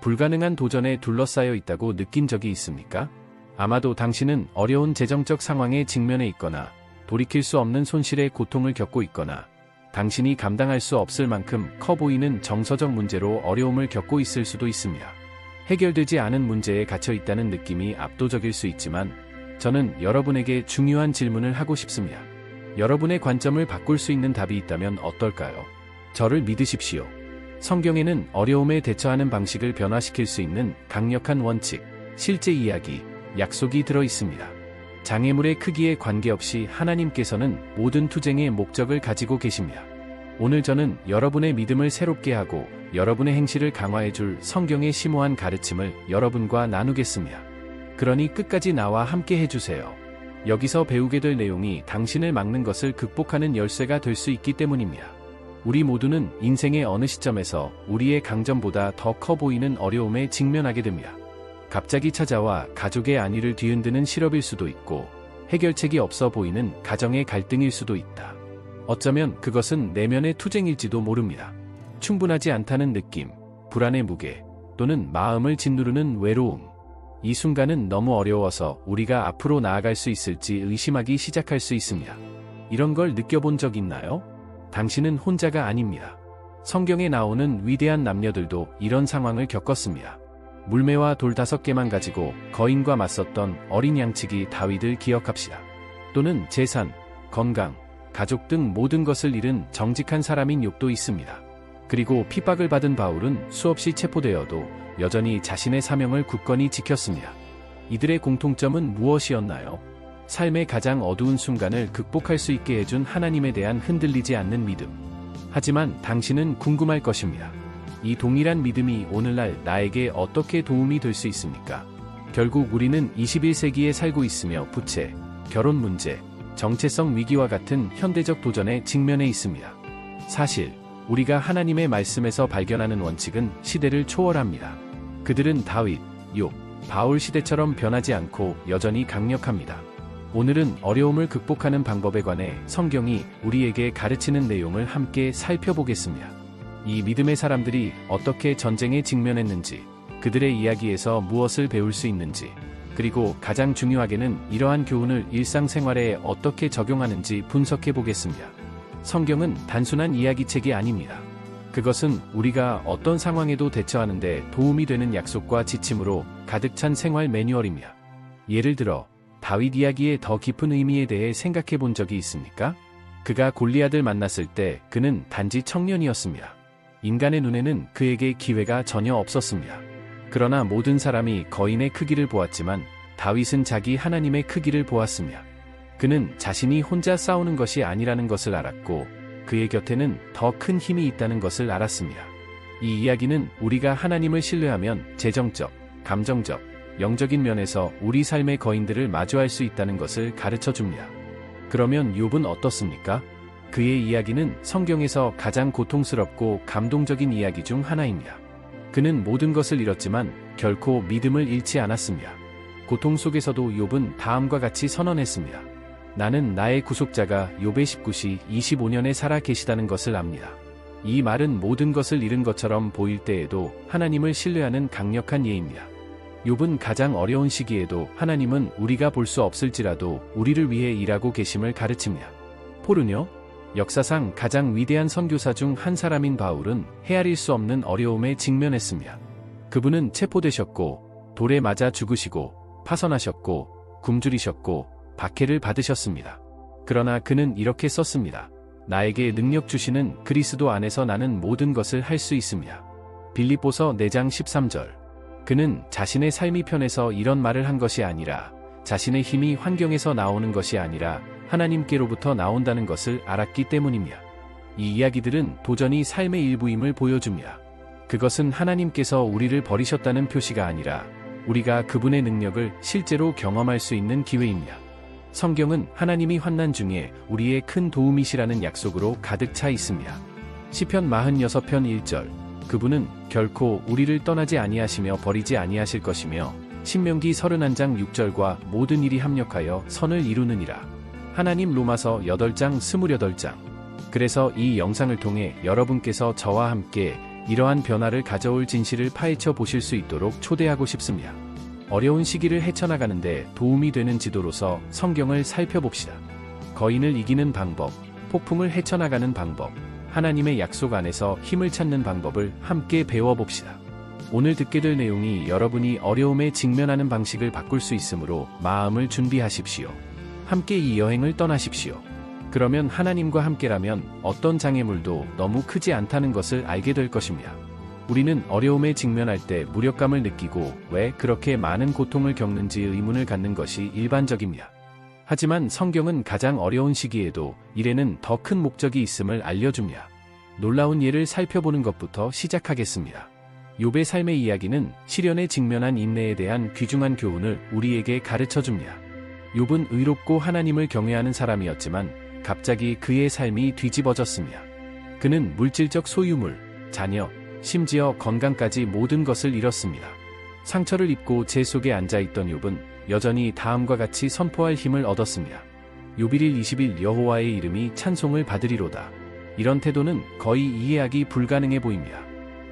불가능한 도전에 둘러싸여 있다고 느낀 적이 있습니까? 아마도 당신은 어려운 재정적 상황에 직면해 있거나 돌이킬 수 없는 손실의 고통을 겪고 있거나 당신이 감당할 수 없을 만큼 커 보이는 정서적 문제로 어려움을 겪고 있을 수도 있습니다. 해결되지 않은 문제에 갇혀 있다는 느낌이 압도적일 수 있지만 저는 여러분에게 중요한 질문을 하고 싶습니다. 여러분의 관점을 바꿀 수 있는 답이 있다면 어떨까요? 저를 믿으십시오. 성경에는 어려움에 대처하는 방식을 변화시킬 수 있는 강력한 원칙, 실제 이야기, 약속이 들어 있습니다. 장애물의 크기에 관계없이 하나님께서는 모든 투쟁의 목적을 가지고 계십니다. 오늘 저는 여러분의 믿음을 새롭게 하고 여러분의 행실을 강화해 줄 성경의 심오한 가르침을 여러분과 나누겠습니다. 그러니 끝까지 나와 함께 해주세요. 여기서 배우게 될 내용이 당신을 막는 것을 극복하는 열쇠가 될 수 있기 때문입니다. 우리 모두는 인생의 어느 시점에서 우리의 강점보다 더 커 보이는 어려움에 직면하게 됩니다. 갑자기 찾아와 가족의 안위를 뒤흔드는 실업일 수도 있고 해결책이 없어 보이는 가정의 갈등일 수도 있다. 어쩌면 그것은 내면의 투쟁일지도 모릅니다. 충분하지 않다는 느낌, 불안의 무게, 또는 마음을 짓누르는 외로움. 이 순간은 너무 어려워서 우리가 앞으로 나아갈 수 있을지 의심하기 시작할 수 있습니다. 이런 걸 느껴본 적 있나요? 당신은 혼자가 아닙니다. 성경에 나오는 위대한 남녀들도 이런 상황을 겪었습니다. 물매와 돌 5개만 가지고 거인과 맞섰던 어린 양치기 다윗을 기억합시다. 또는 재산, 건강, 가족 등 모든 것을 잃은 정직한 사람인 욥도 있습니다. 그리고 핍박을 받은 바울은 수없이 체포되어도 여전히 자신의 사명을 굳건히 지켰습니다. 이들의 공통점은 무엇이었나요? 삶의 가장 어두운 순간을 극복할 수 있게 해준 하나님에 대한 흔들리지 않는 믿음. 하지만 당신은 궁금할 것입니다. 이 동일한 믿음이 오늘날 나에게 어떻게 도움이 될 수 있습니까? 결국 우리는 21세기에 살고 있으며 부채, 결혼 문제, 정체성 위기와 같은 현대적 도전에 직면해 있습니다. 사실 우리가 하나님의 말씀에서 발견하는 원칙은 시대를 초월합니다. 그들은 다윗, 욥, 바울 시대처럼 변하지 않고 여전히 강력합니다. 오늘은 어려움을 극복하는 방법에 관해 성경이 우리에게 가르치는 내용을 함께 살펴보겠습니다. 이 믿음의 사람들이 어떻게 전쟁에 직면했는지, 그들의 이야기에서 무엇을 배울 수 있는지, 그리고 가장 중요하게는 이러한 교훈을 일상생활에 어떻게 적용하는지 분석해 보겠습니다. 성경은 단순한 이야기책이 아닙니다. 그것은 우리가 어떤 상황에도 대처하는 데 도움이 되는 약속과 지침으로 가득 찬 생활 매뉴얼입니다. 예를 들어 다윗 이야기의 더 깊은 의미에 대해 생각해 본 적이 있습니까? 그가 골리앗을 만났을 때 그는 단지 청년이었습니다. 인간의 눈에는 그에게 기회가 전혀 없었습니다. 그러나 모든 사람이 거인의 크기를 보았지만 다윗은 자기 하나님의 크기를 보았습니다. 그는 자신이 혼자 싸우는 것이 아니라는 것을 알았고 그의 곁에는 더 큰 힘이 있다는 것을 알았습니다. 이 이야기는 우리가 하나님을 신뢰하면 재정적, 감정적, 영적인 면에서 우리 삶의 거인들을 마주할 수 있다는 것을 가르쳐 줍니다. 그러면 욥은 어떻습니까? 그의 이야기는 성경에서 가장 고통스럽고 감동적인 이야기 중 하나입니다. 그는 모든 것을 잃었지만 결코 믿음을 잃지 않았습니다. 고통 속에서도 욥은 다음과 같이 선언했습니다. 나는 나의 구속자가 욥의 19시 25년에 살아 계시다는 것을 압니다. 이 말은 모든 것을 잃은 것처럼 보일 때에도 하나님을 신뢰하는 강력한 예입니다. 욥은 가장 어려운 시기에도 하나님은 우리가 볼 수 없을지라도 우리를 위해 일하고 계심을 가르칩니다. 폴은요? 역사상 가장 위대한 선교사 중 한 사람인 바울은 헤아릴 수 없는 어려움에 직면했습니다. 그분은 체포되셨고 돌에 맞아 죽으시고 파선하셨고 굶주리셨고 박해를 받으셨습니다. 그러나 그는 이렇게 썼습니다. 나에게 능력 주시는 그리스도 안에서 나는 모든 것을 할 수 있습니다. 빌립보서 4장 13절. 그는 자신의 삶이 편해서 이런 말을 한 것이 아니라 자신의 힘이 환경에서 나오는 것이 아니라 하나님께로부터 나온다는 것을 알았기 때문입니다. 이 이야기들은 도전이 삶의 일부임을 보여줍니다. 그것은 하나님께서 우리를 버리셨다는 표시가 아니라 우리가 그분의 능력을 실제로 경험할 수 있는 기회입니다. 성경은 하나님이 환난 중에 우리의 큰 도움이시라는 약속으로 가득 차 있습니다. 시편 46편 1절. 그분은 결코 우리를 떠나지 아니하시며 버리지 아니하실 것이며 신명기 31장 6절과 모든 일이 합력하여 선을 이루느니라. 하나님 로마서 8장 28장. 그래서 이 영상을 통해 여러분께서 저와 함께 이러한 변화를 가져올 진실을 파헤쳐 보실 수 있도록 초대하고 싶습니다. 어려운 시기를 헤쳐나가는데 도움이 되는 지도로서 성경을 살펴봅시다. 거인을 이기는 방법, 폭풍을 헤쳐나가는 방법, 하나님의 약속 안에서 힘을 찾는 방법을 함께 배워봅시다. 오늘 듣게 될 내용이 여러분이 어려움에 직면하는 방식을 바꿀 수 있으므로 마음을 준비하십시오. 함께 이 여행을 떠나십시오. 그러면 하나님과 함께라면 어떤 장애물도 너무 크지 않다는 것을 알게 될 것입니다. 우리는 어려움에 직면할 때 무력감을 느끼고 왜 그렇게 많은 고통을 겪는지 의문을 갖는 것이 일반적입니다. 하지만 성경은 가장 어려운 시기에도 일에는 더 큰 목적이 있음을 알려줍니다. 놀라운 예를 살펴보는 것부터 시작하겠습니다. 욥의 삶의 이야기는 시련에 직면한 인내에 대한 귀중한 교훈을 우리에게 가르쳐줍니다. 욥은 의롭고 하나님을 경외하는 사람이었지만 갑자기 그의 삶이 뒤집어졌습니다. 그는 물질적 소유물, 자녀, 심지어 건강까지 모든 것을 잃었습니다. 상처를 입고 재 속에 앉아있던 욥은 여전히 다음과 같이 선포할 힘을 얻었습니다. 욥 1일 20일 여호와의 이름이 찬송을 받으리로다. 이런 태도는 거의 이해하기 불가능해 보입니다.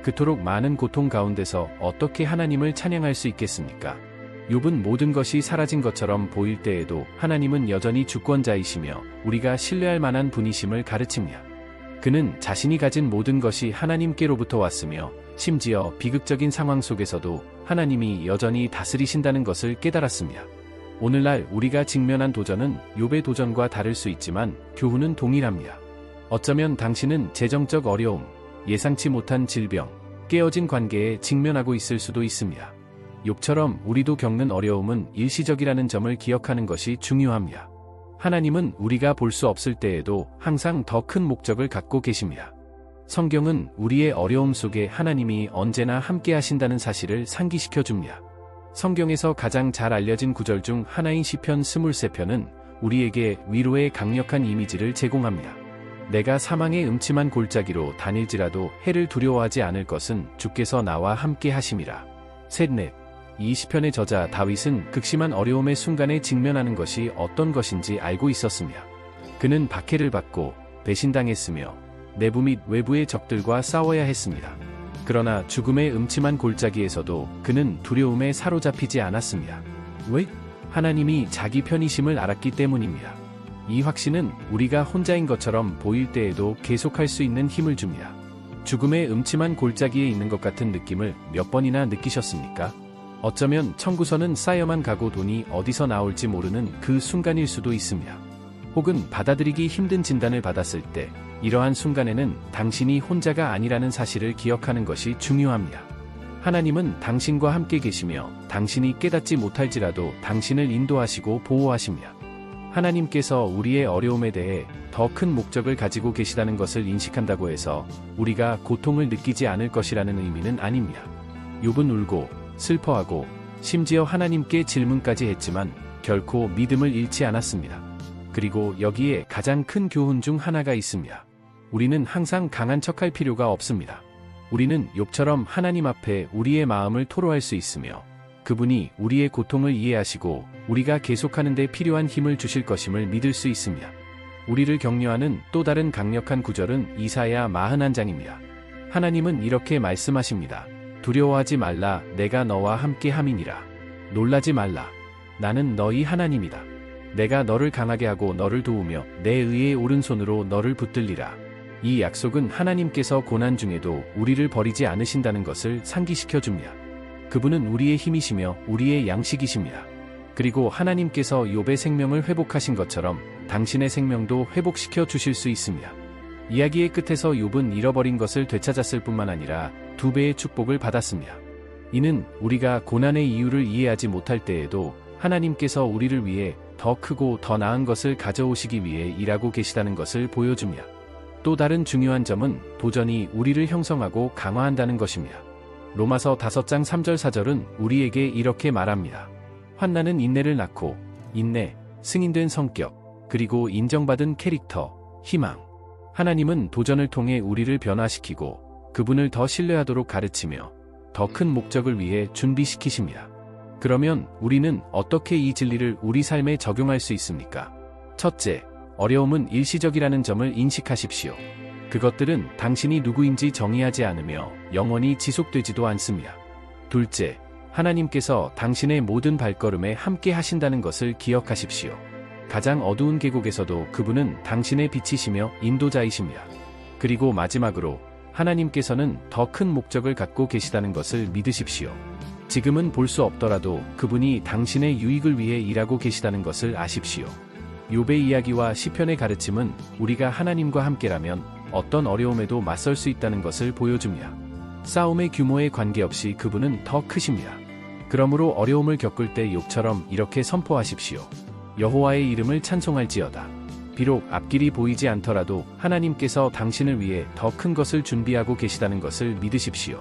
그토록 많은 고통 가운데서 어떻게 하나님을 찬양할 수 있겠습니까? 욥은 모든 것이 사라진 것처럼 보일 때에도 하나님은 여전히 주권자이시며 우리가 신뢰할 만한 분이심을 가르칩니다. 그는 자신이 가진 모든 것이 하나님께로부터 왔으며 심지어 비극적인 상황 속에서도 하나님이 여전히 다스리신다는 것을 깨달았습니다. 오늘날 우리가 직면한 도전은 욥의 도전과 다를 수 있지만 교훈은 동일합니다. 어쩌면 당신은 재정적 어려움, 예상치 못한 질병, 깨어진 관계에 직면하고 있을 수도 있습니다. 욥처럼 우리도 겪는 어려움은 일시적이라는 점을 기억하는 것이 중요합니다. 하나님은 우리가 볼 수 없을 때에도 항상 더 큰 목적을 갖고 계십니다. 성경은 우리의 어려움 속에 하나님이 언제나 함께 하신다는 사실을 상기시켜 줍니다. 성경에서 가장 잘 알려진 구절 중 하나인 시편 23편은 우리에게 위로의 강력한 이미지를 제공합니다. 내가 사망의 음침한 골짜기로 다닐지라도 해를 두려워하지 않을 것은 주께서 나와 함께 하심이라. 셋넷. 이 시편의 저자 다윗은 극심한 어려움의 순간에 직면하는 것이 어떤 것인지 알고 있었습니다. 그는 박해를 받고 배신당했으며 내부 및 외부의 적들과 싸워야 했습니다. 그러나 죽음의 음침한 골짜기에서도 그는 두려움에 사로잡히지 않았습니다. 왜? 하나님이 자기 편이심을 알았기 때문입니다. 이 확신은 우리가 혼자인 것처럼 보일 때에도 계속할 수 있는 힘을 줍니다. 죽음의 음침한 골짜기에 있는 것 같은 느낌을 몇 번이나 느끼셨습니까? 어쩌면 청구서는 쌓여만 가고 돈이 어디서 나올지 모르는 그 순간일 수도 있습니다. 혹은 받아들이기 힘든 진단을 받았을 때 이러한 순간에는 당신이 혼자가 아니라는 사실을 기억하는 것이 중요합니다. 하나님은 당신과 함께 계시며 당신이 깨닫지 못할지라도 당신을 인도하시고 보호하십니다. 하나님께서 우리의 어려움에 대해 더 큰 목적을 가지고 계시다는 것을 인식한다고 해서 우리가 고통을 느끼지 않을 것이라는 의미는 아닙니다. 욥은 울고 슬퍼하고 심지어 하나님께 질문까지 했지만 결코 믿음을 잃지 않았습니다. 그리고 여기에 가장 큰 교훈 중 하나가 있습니다. 우리는 항상 강한 척할 필요가 없습니다. 우리는 욥처럼 하나님 앞에 우리의 마음을 토로할 수 있으며 그분이 우리의 고통을 이해하시고 우리가 계속하는 데 필요한 힘을 주실 것임을 믿을 수 있습니다. 우리를 격려하는 또 다른 강력한 구절은 이사야 41장입니다. 하나님은 이렇게 말씀하십니다. 두려워하지 말라, 내가 너와 함께 함이니라. 놀라지 말라, 나는 너희 하나님이다. 내가 너를 강하게 하고 너를 도우며 내 의의 오른손으로 너를 붙들리라. 이 약속은 하나님께서 고난 중에도 우리를 버리지 않으신다는 것을 상기시켜 줍니다. 그분은 우리의 힘이시며 우리의 양식이십니다. 그리고 하나님께서 욥의 생명을 회복하신 것처럼 당신의 생명도 회복시켜 주실 수 있습니다. 이야기의 끝에서 욥은 잃어버린 것을 되찾았을 뿐만 아니라 2배의 축복을 받았습니다. 이는 우리가 고난의 이유를 이해하지 못할 때에도 하나님께서 우리를 위해 더 크고 더 나은 것을 가져오시기 위해 일하고 계시다는 것을 보여줍니다. 또 다른 중요한 점은 도전이 우리를 형성하고 강화한다는 것입니다. 로마서 5장 3절 4절은 우리에게 이렇게 말합니다. 환난은 인내를 낳고 인내, 승인된 성격, 그리고 인정받은 캐릭터, 희망. 하나님은 도전을 통해 우리를 변화시키고 그분을 더 신뢰하도록 가르치며 더 큰 목적을 위해 준비시키십니다. 그러면 우리는 어떻게 이 진리를 우리 삶에 적용할 수 있습니까? 첫째, 어려움은 일시적이라는 점을 인식하십시오. 그것들은 당신이 누구인지 정의하지 않으며 영원히 지속되지도 않습니다. 둘째, 하나님께서 당신의 모든 발걸음에 함께 하신다는 것을 기억하십시오. 가장 어두운 계곡에서도 그분은 당신의 빛이시며 인도자이십니다. 그리고 마지막으로 하나님께서는 더 큰 목적을 갖고 계시다는 것을 믿으십시오. 지금은 볼 수 없더라도 그분이 당신의 유익을 위해 일하고 계시다는 것을 아십시오. 욥의 이야기와 시편의 가르침은 우리가 하나님과 함께라면 어떤 어려움에도 맞설 수 있다는 것을 보여줍니다. 싸움의 규모에 관계없이 그분은 더 크십니다. 그러므로 어려움을 겪을 때 욥처럼 이렇게 선포하십시오. 여호와의 이름을 찬송할지어다. 비록 앞길이 보이지 않더라도 하나님께서 당신을 위해 더 큰 것을 준비하고 계시다는 것을 믿으십시오.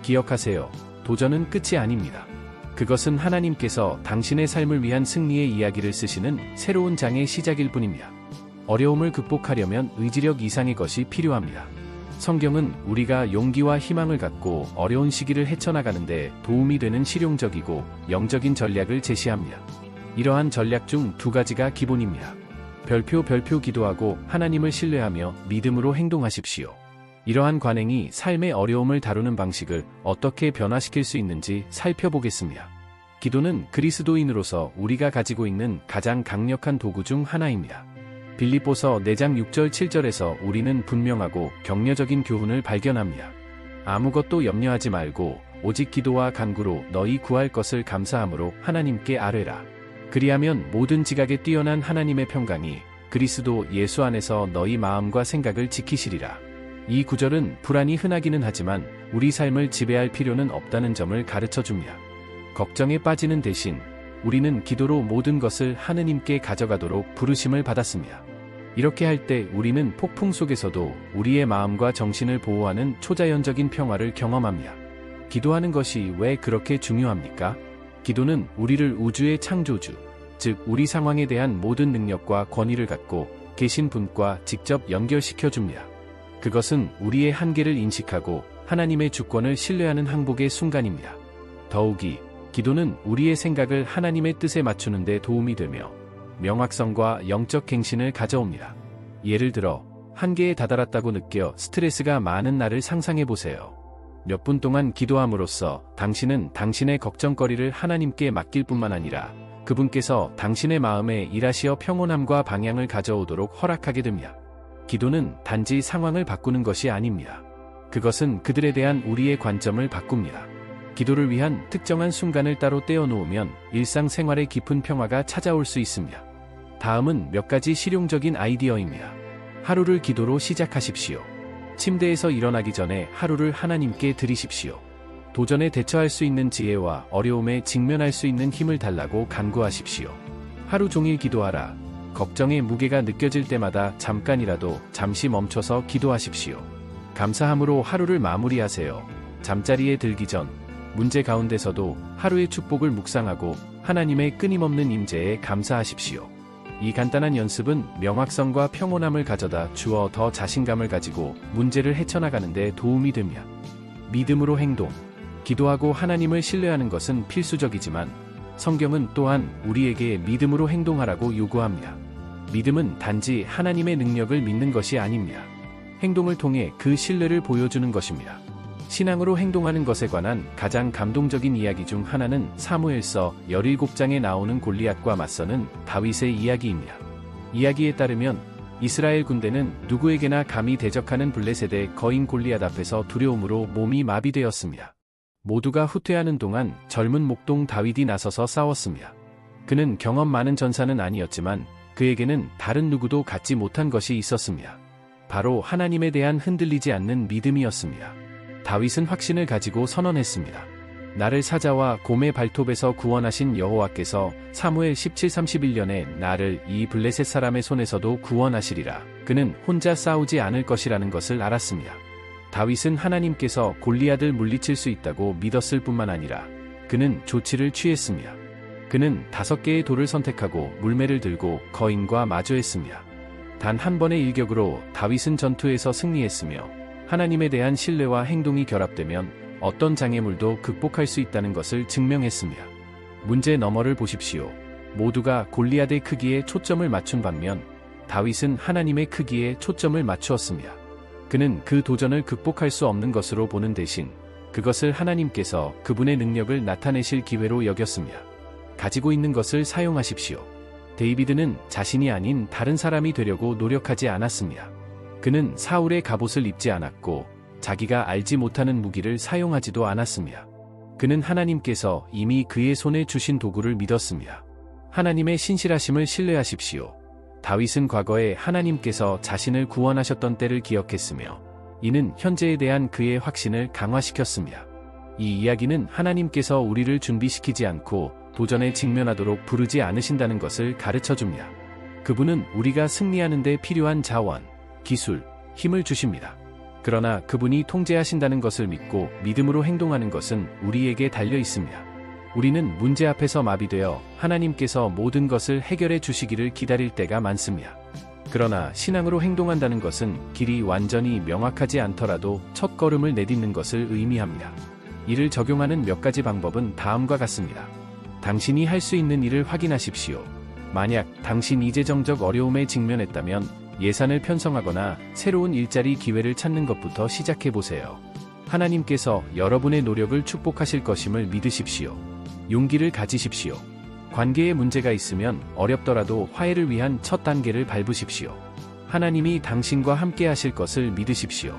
기억하세요. 도전은 끝이 아닙니다. 그것은 하나님께서 당신의 삶을 위한 승리의 이야기를 쓰시는 새로운 장의 시작일 뿐입니다. 어려움을 극복하려면 의지력 이상의 것이 필요합니다. 성경은 우리가 용기와 희망을 갖고 어려운 시기를 헤쳐나가는데 도움이 되는 실용적이고 영적인 전략을 제시합니다. 이러한 전략 중 두 가지가 기본입니다. 별표 기도하고 하나님을 신뢰하며 믿음으로 행동하십시오. 이러한 관행이 삶의 어려움을 다루는 방식을 어떻게 변화시킬 수 있는지 살펴보겠습니다. 기도는 그리스도인으로서 우리가 가지고 있는 가장 강력한 도구 중 하나입니다. 빌립보서 4장 6절 7절에서 우리는 분명하고 격려적인 교훈을 발견합니다. 아무것도 염려하지 말고 오직 기도와 간구로 너희 구할 것을 감사함으로 하나님께 아뢰라. 그리하면 모든 지각에 뛰어난 하나님의 평강이 그리스도 예수 안에서 너희 마음과 생각을 지키시리라. 이 구절은 불안이 흔하기는 하지만 우리 삶을 지배할 필요는 없다는 점을 가르쳐 줍니다. 걱정에 빠지는 대신 우리는 기도로 모든 것을 하느님께 가져가도록 부르심을 받았습니다. 이렇게 할 때 우리는 폭풍 속에서도 우리의 마음과 정신을 보호하는 초자연적인 평화를 경험합니다. 기도하는 것이 왜 그렇게 중요합니까? 기도는 우리를 우주의 창조주, 즉 우리 상황에 대한 모든 능력과 권위를 갖고 계신 분과 직접 연결시켜 줍니다. 그것은 우리의 한계를 인식하고 하나님의 주권을 신뢰하는 항복의 순간입니다. 더욱이 기도는 우리의 생각을 하나님의 뜻에 맞추는 데 도움이 되며 명확성과 영적 갱신을 가져옵니다. 예를 들어 한계에 다다랐다고 느껴 스트레스가 많은 날을 상상해 보세요. 몇 분 동안 기도함으로써 당신은 당신의 걱정거리를 하나님께 맡길 뿐만 아니라 그분께서 당신의 마음에 일하시어 평온함과 방향을 가져오도록 허락하게 됩니다. 기도는 단지 상황을 바꾸는 것이 아닙니다. 그것은 그들에 대한 우리의 관점을 바꿉니다. 기도를 위한 특정한 순간을 따로 떼어놓으면 일상생활의 깊은 평화가 찾아올 수 있습니다. 다음은 몇 가지 실용적인 아이디어입니다. 하루를 기도로 시작하십시오. 침대에서 일어나기 전에 하루를 하나님께 드리십시오. 도전에 대처할 수 있는 지혜와 어려움에 직면할 수 있는 힘을 달라고 간구하십시오. 하루 종일 기도하라. 걱정의 무게가 느껴질 때마다 잠시 멈춰서 기도하십시오. 감사함으로 하루를 마무리하세요. 잠자리에 들기 전 문제 가운데서도 하루의 축복을 묵상하고 하나님의 끊임없는 임재에 감사하십시오. 이 간단한 연습은 명확성과 평온함을 가져다 주어 더 자신감을 가지고 문제를 헤쳐나가는 데 도움이 됩니다. 믿음으로 행동. 기도하고 하나님을 신뢰하는 것은 필수적이지만 성경은 또한 우리에게 믿음으로 행동하라고 요구합니다. 믿음은 단지 하나님의 능력을 믿는 것이 아닙니다. 행동을 통해 그 신뢰를 보여주는 것입니다. 신앙으로 행동하는 것에 관한 가장 감동적인 이야기 중 하나는 사무엘서 17장에 나오는 골리앗과 맞서는 다윗의 이야기입니다. 이야기에 따르면 이스라엘 군대는 누구에게나 감히 대적하는 블레셋의 거인 골리앗 앞에서 두려움으로 몸이 마비되었습니다. 모두가 후퇴하는 동안 젊은 목동 다윗이 나서서 싸웠습니다. 그는 경험 많은 전사는 아니었지만 그에게는 다른 누구도 갖지 못한 것이 있었습니다. 바로 하나님에 대한 흔들리지 않는 믿음이었습니다. 다윗은 확신을 가지고 선언했습니다. 나를 사자와 곰의 발톱에서 구원하신 여호와께서 사무엘 17:31년에 나를 이 블레셋 사람의 손에서도 구원하시리라. 그는 혼자 싸우지 않을 것이라는 것을 알았습니다. 다윗은 하나님께서 골리앗을 물리칠 수 있다고 믿었을 뿐만 아니라 그는 조치를 취했습니다. 그는 5개의 돌을 선택하고 물매를 들고 거인과 마주했습니다. 단 한 번의 일격으로 다윗은 전투에서 승리했으며 하나님에 대한 신뢰와 행동이 결합되면 어떤 장애물도 극복할 수 있다는 것을 증명했습니다. 문제 너머를 보십시오. 모두가 골리앗의 크기에 초점을 맞춘 반면 다윗은 하나님의 크기에 초점을 맞추었습니다. 그는 그 도전을 극복할 수 없는 것으로 보는 대신 그것을 하나님께서 그분의 능력을 나타내실 기회로 여겼습니다. 가지고 있는 것을 사용하십시오. 데이비드는 자신이 아닌 다른 사람이 되려고 노력하지 않았습니다. 그는 사울의 갑옷을 입지 않았고 자기가 알지 못하는 무기를 사용하지도 않았습니다. 그는 하나님께서 이미 그의 손에 주신 도구를 믿었습니다. 하나님의 신실하심을 신뢰하십시오. 다윗은 과거에 하나님께서 자신을 구원하셨던 때를 기억했으며 이는 현재에 대한 그의 확신을 강화시켰습니다. 이 이야기는 하나님께서 우리를 준비시키지 않고 도전에 직면하도록 부르지 않으신다는 것을 가르쳐줍니다. 그분은 우리가 승리하는 데 필요한 자원, 기술, 힘을 주십니다. 그러나 그분이 통제하신다는 것을 믿고 믿음으로 행동하는 것은 우리에게 달려 있습니다. 우리는 문제 앞에서 마비되어 하나님께서 모든 것을 해결해 주시기를 기다릴 때가 많습니다. 그러나 신앙으로 행동한다는 것은 길이 완전히 명확하지 않더라도 첫 걸음을 내딛는 것을 의미합니다. 이를 적용하는 몇 가지 방법은 다음과 같습니다. 당신이 할 수 있는 일을 확인하십시오. 만약 당신이 재정적 어려움에 직면했다면 예산을 편성하거나 새로운 일자리 기회를 찾는 것부터 시작해보세요. 하나님께서 여러분의 노력을 축복하실 것임을 믿으십시오. 용기를 가지십시오. 관계에 문제가 있으면 어렵더라도 화해를 위한 첫 단계를 밟으십시오. 하나님이 당신과 함께 하실 것을 믿으십시오.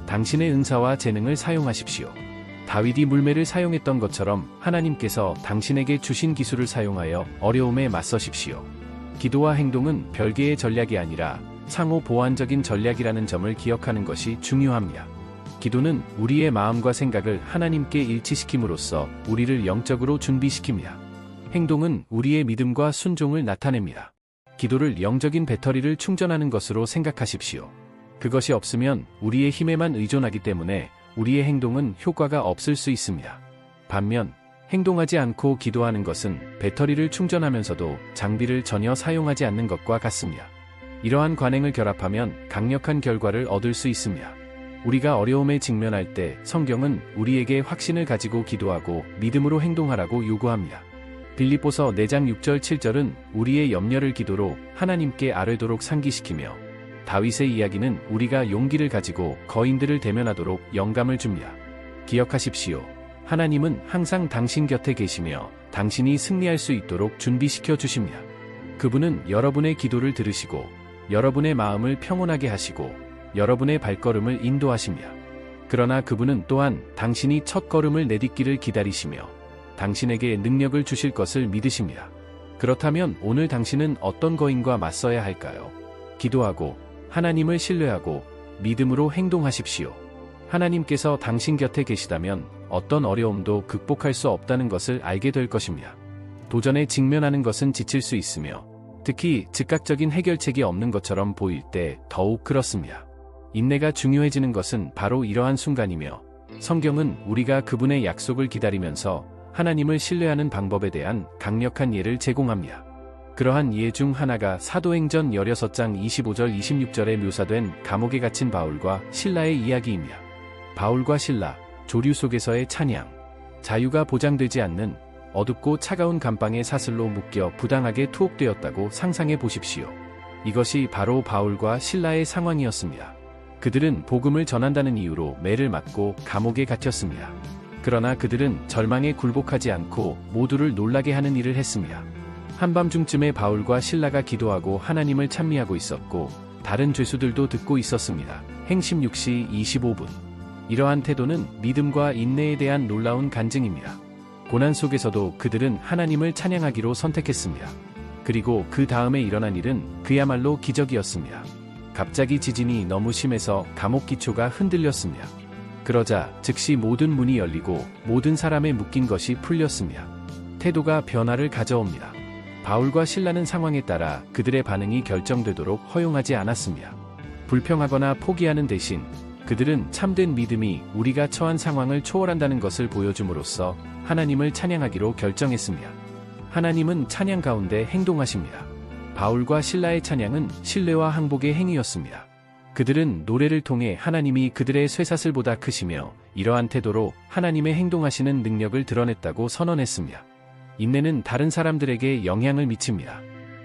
당신의 은사와 재능을 사용하십시오. 다윗이 물매를 사용했던 것처럼 하나님께서 당신에게 주신 기술을 사용하여 어려움에 맞서십시오. 기도와 행동은 별개의 전략이 아니라 상호 보완적인 전략이라는 점을 기억하는 것이 중요합니다. 기도는 우리의 마음과 생각을 하나님께 일치시킴으로써 우리를 영적으로 준비시킵니다. 행동은 우리의 믿음과 순종을 나타냅니다. 기도를 영적인 배터리를 충전하는 것으로 생각하십시오. 그것이 없으면 우리의 힘에만 의존하기 때문에 우리의 행동은 효과가 없을 수 있습니다. 반면 행동하지 않고 기도하는 것은 배터리를 충전하면서도 장비를 전혀 사용하지 않는 것과 같습니다. 이러한 관행을 결합하면 강력한 결과를 얻을 수 있습니다. 우리가 어려움에 직면할 때 성경은 우리에게 확신을 가지고 기도하고 믿음으로 행동하라고 요구합니다. 빌립보서 4장 6절 7절은 우리의 염려를 기도로 하나님께 아뢰도록 상기시키며 다윗의 이야기는 우리가 용기를 가지고 거인들을 대면하도록 영감을 줍니다. 기억하십시오. 하나님은 항상 당신 곁에 계시며 당신이 승리할 수 있도록 준비시켜 주십니다. 그분은 여러분의 기도를 들으시고 여러분의 마음을 평온하게 하시고 여러분의 발걸음을 인도하십니다. 그러나 그분은 또한 당신이 첫 걸음을 내딛기를 기다리시며 당신에게 능력을 주실 것을 믿으십니다. 그렇다면 오늘 당신은 어떤 거인과 맞서야 할까요? 기도하고 하나님을 신뢰하고 믿음으로 행동하십시오. 하나님께서 당신 곁에 계시다면 어떤 어려움도 극복할 수 없다는 것을 알게 될 것입니다. 도전에 직면하는 것은 지칠 수 있으며 특히 즉각적인 해결책이 없는 것처럼 보일 때 더욱 그렇습니다. 인내가 중요해지는 것은 바로 이러한 순간이며 성경은 우리가 그분의 약속을 기다리면서 하나님을 신뢰하는 방법에 대한 강력한 예를 제공합니다. 그러한 예 중 하나가 사도행전 16장 25절 26절에 묘사된 감옥에 갇힌 바울과 실라의 이야기입니다. 바울과 실라, 조류 속에서의 찬양, 자유가 보장되지 않는 어둡고 차가운 감방의 사슬로 묶여 부당하게 투옥되었다고 상상해 보십시오. 이것이 바로 바울과 실라의 상황이었습니다. 그들은 복음을 전한다는 이유로 매를 맞고 감옥에 갇혔습니다. 그러나 그들은 절망에 굴복하지 않고 모두를 놀라게 하는 일을 했습니다. 한밤중쯤에 바울과 실라가 기도하고 하나님을 찬미하고 있었고 다른 죄수들도 듣고 있었습니다. 행심 6시 25분. 이러한 태도는 믿음과 인내에 대한 놀라운 간증입니다. 고난 속에서도 그들은 하나님을 찬양하기로 선택했습니다. 그리고 그 다음에 일어난 일은 그야말로 기적이었습니다. 갑자기 지진이 너무 심해서 감옥 기초가 흔들렸습니다. 그러자 즉시 모든 문이 열리고 모든 사람의 묶인 것이 풀렸습니다. 태도가 변화를 가져옵니다. 바울과 실라는 상황에 따라 그들의 반응이 결정되도록 허용하지 않았습니다. 불평하거나 포기하는 대신 그들은 참된 믿음이 우리가 처한 상황을 초월한다는 것을 보여줌으로써 하나님을 찬양하기로 결정했습니다. 하나님은 찬양 가운데 행동하십니다. 바울과 실라의 찬양은 신뢰와 항복의 행위였습니다. 그들은 노래를 통해 하나님이 그들의 쇠사슬보다 크시며 이러한 태도로 하나님의 행동하시는 능력을 드러냈다고 선언했습니다. 인내는 다른 사람들에게 영향을 미칩니다.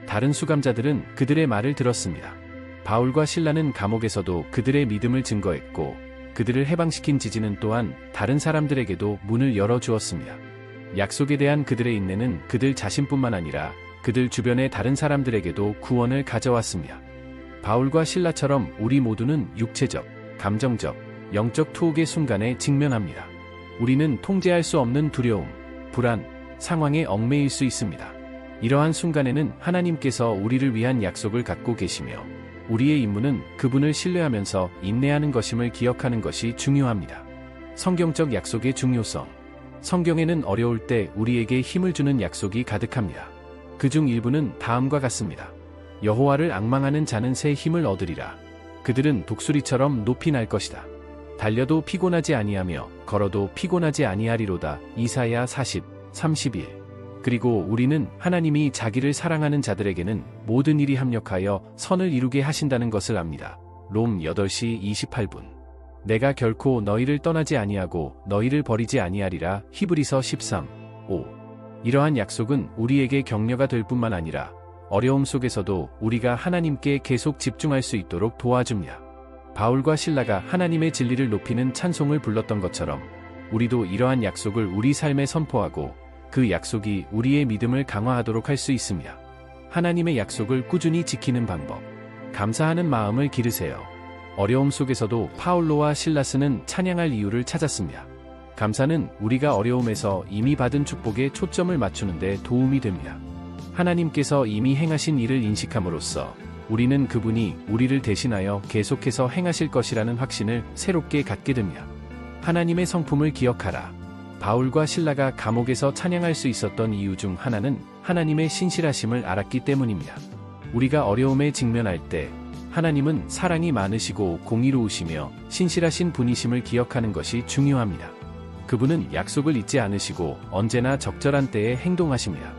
다른 수감자들은 그들의 말을 들었습니다. 바울과 실라는 감옥에서도 그들의 믿음을 증거했고, 그들을 해방시킨 지진은 또한 다른 사람들에게도 문을 열어주었습니다. 약속에 대한 그들의 인내는 그들 자신뿐만 아니라 그들 주변의 다른 사람들에게도 구원을 가져왔습니다. 바울과 실라처럼 우리 모두는 육체적, 감정적, 영적 투옥의 순간에 직면합니다. 우리는 통제할 수 없는 두려움, 불안, 상황에 얽매일 수 있습니다. 이러한 순간에는 하나님께서 우리를 위한 약속을 갖고 계시며, 우리의 임무는 그분을 신뢰하면서 인내하는 것임을 기억하는 것이 중요합니다. 성경적 약속의 중요성. 성경에는 어려울 때 우리에게 힘을 주는 약속이 가득합니다. 그중 일부는 다음과 같습니다. 여호와를 앙망하는 자는 새 힘을 얻으리라. 그들은 독수리처럼 높이 날 것이다. 달려도 피곤하지 아니하며 걸어도 피곤하지 아니하리로다. 이사야 40, 31. 그리고 우리는 하나님이 자기를 사랑하는 자들에게는 모든 일이 합력하여 선을 이루게 하신다는 것을 압니다. 롬 8시 28분. 내가 결코 너희를 떠나지 아니하고 너희를 버리지 아니하리라. 히브리서 13, 5. 이러한 약속은 우리에게 격려가 될 뿐만 아니라 어려움 속에서도 우리가 하나님께 계속 집중할 수 있도록 도와줍니다. 바울과 실라가 하나님의 진리를 높이는 찬송을 불렀던 것처럼 우리도 이러한 약속을 우리 삶에 선포하고 그 약속이 우리의 믿음을 강화하도록 할 수 있습니다. 하나님의 약속을 꾸준히 지키는 방법. 감사하는 마음을 기르세요. 어려움 속에서도 파울로와 실라스는 찬양할 이유를 찾았습니다. 감사는 우리가 어려움에서 이미 받은 축복에 초점을 맞추는 데 도움이 됩니다. 하나님께서 이미 행하신 일을 인식함으로써 우리는 그분이 우리를 대신하여 계속해서 행하실 것이라는 확신을 새롭게 갖게 됩니다. 하나님의 성품을 기억하라. 바울과 실라가 감옥에서 찬양할 수 있었던 이유 중 하나는 하나님의 신실하심을 알았기 때문입니다. 우리가 어려움에 직면할 때 하나님은 사랑이 많으시고 공의로우시며 신실하신 분이심을 기억하는 것이 중요합니다. 그분은 약속을 잊지 않으시고 언제나 적절한 때에 행동하십니다.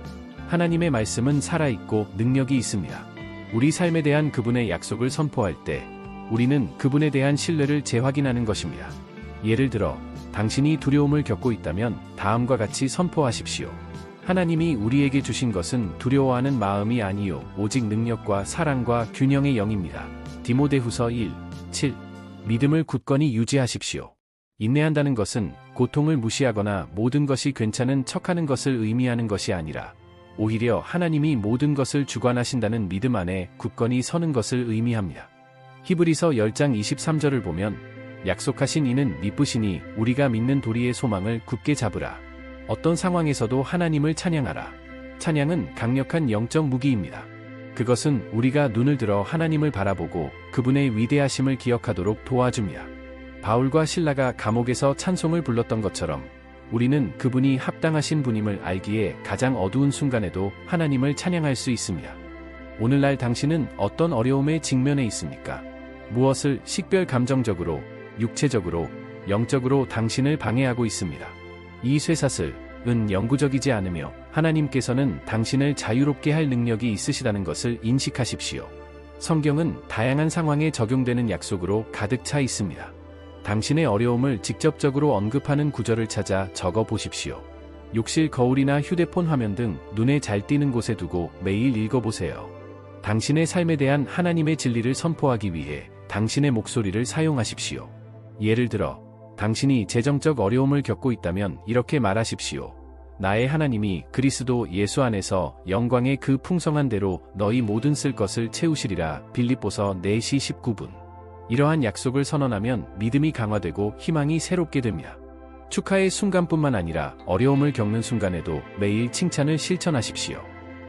하나님의 말씀은 살아있고 능력이 있습니다. 우리 삶에 대한 그분의 약속을 선포할 때 우리는 그분에 대한 신뢰를 재확인하는 것입니다. 예를 들어 당신이 두려움을 겪고 있다면 다음과 같이 선포하십시오. 하나님이 우리에게 주신 것은 두려워하는 마음이 아니요 오직 능력과 사랑과 균형의 영입니다. 디모데후서 1, 7. 믿음을 굳건히 유지하십시오. 인내한다는 것은 고통을 무시하거나 모든 것이 괜찮은 척하는 것을 의미하는 것이 아니라 오히려 하나님이 모든 것을 주관하신다는 믿음 안에 굳건히 서는 것을 의미합니다. 히브리서 10장 23절을 보면 약속하신 이는 미쁘시니 우리가 믿는 도리의 소망을 굳게 잡으라. 어떤 상황에서도 하나님을 찬양하라. 찬양은 강력한 영적 무기입니다. 그것은 우리가 눈을 들어 하나님을 바라보고 그분의 위대하심을 기억하도록 도와줍니다. 바울과 실라가 감옥에서 찬송을 불렀던 것처럼 우리는 그분이 합당하신 분임을 알기에 가장 어두운 순간에도 하나님을 찬양할 수 있습니다. 오늘날 당신은 어떤 어려움에 직면해 있습니까? 무엇을 식별 감정적으로, 육체적으로, 영적으로 당신을 방해하고 있습니다. 이 쇠사슬은 영구적이지 않으며 하나님께서는 당신을 자유롭게 할 능력이 있으시다는 것을 인식하십시오. 성경은 다양한 상황에 적용되는 약속으로 가득 차 있습니다. 당신의 어려움을 직접적으로 언급하는 구절을 찾아 적어 보십시오. 욕실 거울이나 휴대폰 화면 등 눈에 잘 띄는 곳에 두고 매일 읽어보세요. 당신의 삶에 대한 하나님의 진리를 선포하기 위해 당신의 목소리를 사용하십시오. 예를 들어, 당신이 재정적 어려움을 겪고 있다면 이렇게 말하십시오. 나의 하나님이 그리스도 예수 안에서 영광의 그 풍성한 대로 너희 모든 쓸 것을 채우시리라. 빌립보서 4시 19분. 이러한 약속을 선언하면 믿음이 강화되고 희망이 새롭게 됩니다. 축하의 순간뿐만 아니라 어려움을 겪는 순간에도 매일 칭찬을 실천하십시오.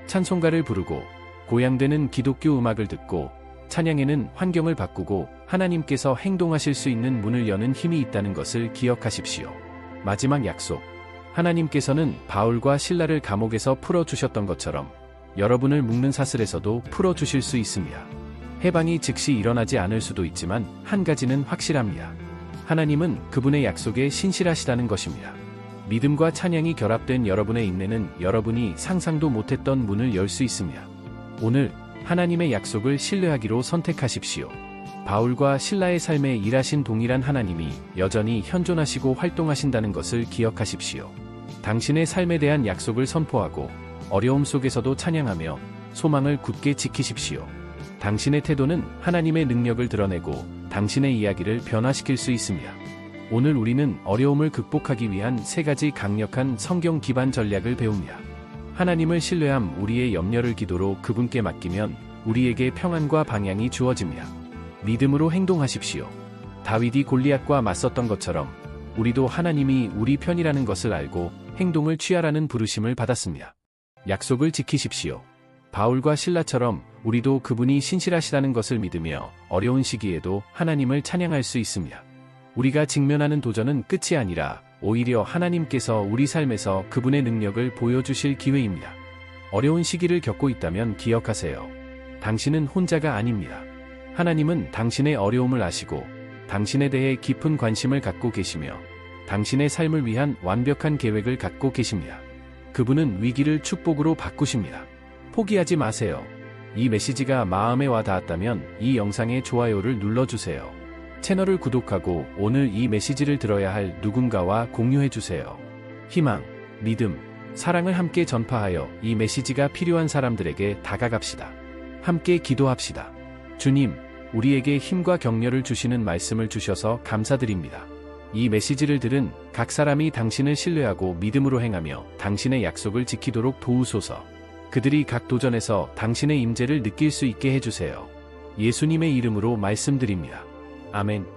찬송가를 부르고, 고양되는 기독교 음악을 듣고, 찬양에는 환경을 바꾸고 하나님께서 행동하실 수 있는 문을 여는 힘이 있다는 것을 기억하십시오. 마지막 약속. 하나님께서는 바울과 실라를 감옥에서 풀어주셨던 것처럼 여러분을 묶는 사슬에서도 풀어주실 수 있습니다. 해방이 즉시 일어나지 않을 수도 있지만 한 가지는 확실합니다. 하나님은 그분의 약속에 신실하시다는 것입니다. 믿음과 찬양이 결합된 여러분의 인내는 여러분이 상상도 못했던 문을 열 수 있습니다. 오늘 하나님의 약속을 신뢰하기로 선택하십시오. 바울과 실라의 삶에 일하신 동일한 하나님이 여전히 현존하시고 활동하신다는 것을 기억하십시오. 당신의 삶에 대한 약속을 선포하고 어려움 속에서도 찬양하며 소망을 굳게 지키십시오. 당신의 태도는 하나님의 능력을 드러내고 당신의 이야기를 변화시킬 수 있습니다. 오늘 우리는 어려움을 극복하기 위한 3가지 강력한 성경 기반 전략을 배웁니다. 하나님을 신뢰함. 우리의 염려를 기도로 그분께 맡기면 우리에게 평안과 방향이 주어집니다. 믿음으로 행동하십시오. 다윗이 골리앗과 맞섰던 것처럼 우리도 하나님이 우리 편이라는 것을 알고 행동을 취하라는 부르심을 받았습니다. 약속을 지키십시오. 바울과 실라처럼 우리도 그분이 신실하시다는 것을 믿으며 어려운 시기에도 하나님을 찬양할 수 있습니다. 우리가 직면하는 도전은 끝이 아니라 오히려 하나님께서 우리 삶에서 그분의 능력을 보여주실 기회입니다. 어려운 시기를 겪고 있다면 기억하세요. 당신은 혼자가 아닙니다. 하나님은 당신의 어려움을 아시고 당신에 대해 깊은 관심을 갖고 계시며 당신의 삶을 위한 완벽한 계획을 갖고 계십니다. 그분은 위기를 축복으로 바꾸십니다. 포기하지 마세요. 이 메시지가 마음에 와 닿았다면 이 영상의 좋아요를 눌러주세요. 채널을 구독하고 오늘 이 메시지를 들어야 할 누군가와 공유해주세요. 희망, 믿음, 사랑을 함께 전파하여 이 메시지가 필요한 사람들에게 다가갑시다. 함께 기도합시다. 주님, 우리에게 힘과 격려를 주시는 말씀을 주셔서 감사드립니다. 이 메시지를 들은 각 사람이 당신을 신뢰하고 믿음으로 행하며 당신의 약속을 지키도록 도우소서. 그들이 각 도전에서 당신의 임재를 느낄 수 있게 해주세요. 예수님의 이름으로 말씀드립니다. 아멘.